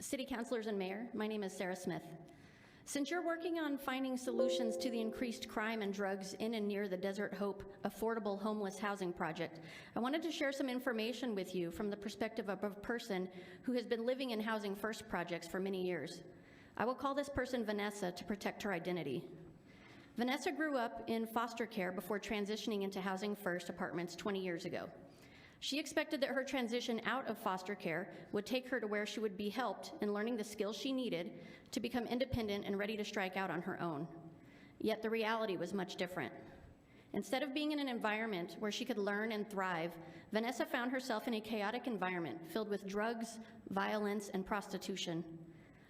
City Councilors and Mayor, my name is Sarah Smith. Since you're working on finding solutions to the increased crime and drugs in and near the Desert Hope Affordable Homeless Housing Project, I wanted to share some information with you from the perspective of a person who has been living in Housing First projects for many years. I will call this person Vanessa to protect her identity. Vanessa grew up in foster care before transitioning into Housing First apartments 20 years ago. She expected that her transition out of foster care would take her to where she would be helped in learning the skills she needed to become independent and ready to strike out on her own. Yet the reality was much different. Instead of being in an environment where she could learn and thrive, Vanessa found herself in a chaotic environment filled with drugs, violence, and prostitution.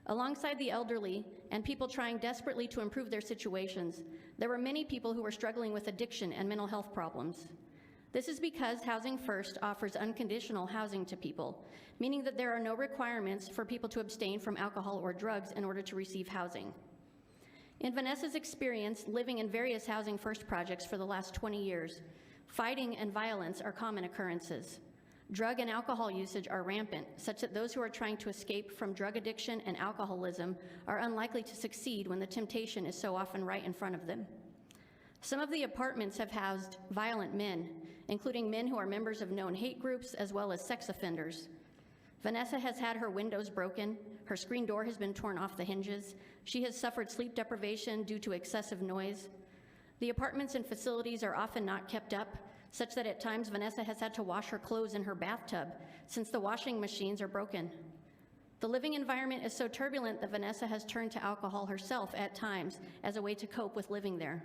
Alongside the elderly and people trying desperately to improve their situations, there were many people who were struggling with addiction and mental health problems. This is because Housing First offers unconditional housing to people, meaning that there are no requirements for people to abstain from alcohol or drugs in order to receive housing. In Vanessa's experience living in various Housing First projects for the last 20 years, fighting and violence are common occurrences. Drug and alcohol usage are rampant, such that those who are trying to escape from drug addiction and alcoholism are unlikely to succeed when the temptation is so often right in front of them. Some of the apartments have housed violent men, including men who are members of known hate groups as well as sex offenders. Vanessa has had her windows broken, her screen door has been torn off the hinges, she has suffered sleep deprivation due to excessive noise. The apartments and facilities are often not kept up, such that at times Vanessa has had to wash her clothes in her bathtub since the washing machines are broken. The living environment is so turbulent that Vanessa has turned to alcohol herself at times as a way to cope with living there.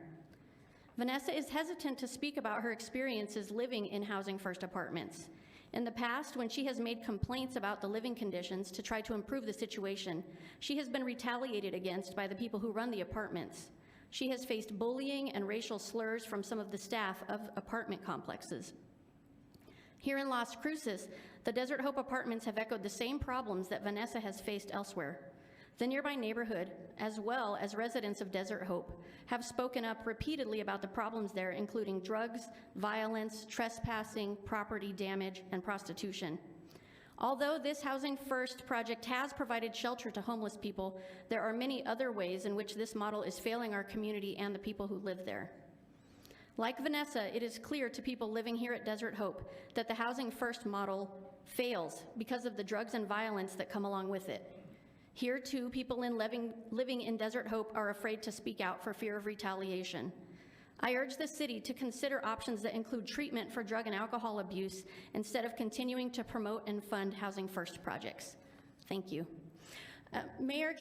Vanessa is hesitant to speak about her experiences living in Housing First apartments. In the past, when she has made complaints about the living conditions to try to improve the situation, she has been retaliated against by the people who run the apartments. She has faced bullying and racial slurs from some of the staff of apartment complexes. Here in Las Cruces, the Desert Hope apartments have echoed the same problems that Vanessa has faced elsewhere. The nearby neighborhood, as well as residents of Desert Hope, have spoken up repeatedly about the problems there, including drugs, violence, trespassing, property damage, and prostitution. Although this Housing First project has provided shelter to homeless people, there are many other ways in which this model is failing our community and the people who live there. Like Vanessa, it is clear to people living here at Desert Hope that the Housing First model fails because of the drugs and violence that come along with it. Here, too, people living in Desert Hope are afraid to speak out for fear of retaliation. I urge the city to consider options that include treatment for drug and alcohol abuse instead of continuing to promote and fund Housing First projects. Thank you. Mayor.